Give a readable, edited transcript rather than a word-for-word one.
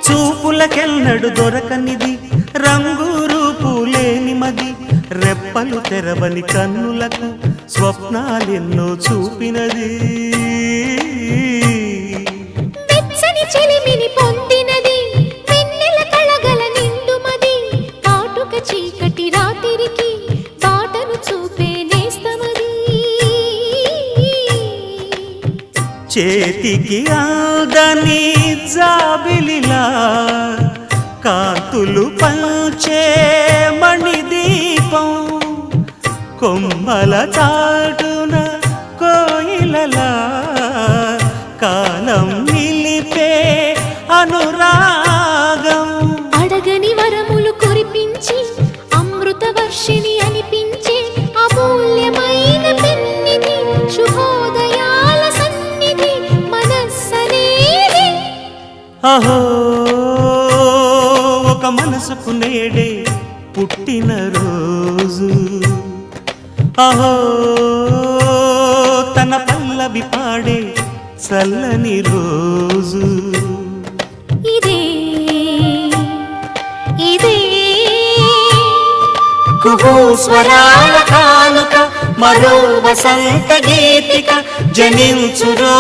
చూపులకెన్నడు దొరకనిది రంగు రూపు లేని మది రెప్పలు తెరవని కన్నులకు స్వప్నాలెన్నో చూపినది వెచ్చని చెలిమిని పొందినది వెన్నెల కళగల నిండుమది కాటుక చీకటి రాత్రికి బాటను చూపే నేస్తమది చేతికి ఆదని జాబిలిలా కాంతులు పంచే మణిదీపం కొమ్మల చాటున కోయిలలా కాలం నిలిపే అనురాగం అడగని వరములు కురిపించి అమృత వర్షిణి అనిపించే అమూల్యమైన పెన్నిధి శుభోదయాల సన్నిధి మనస్సనేది అహో ఒక మనసుకు నేడే పుట్టిన రోజు అహో తన పల్లవి పాడే చల్లని రోజు ఇదే ఇదే కుహూ స్వరాల కానుక మరో వసంత గీతిక జనించురో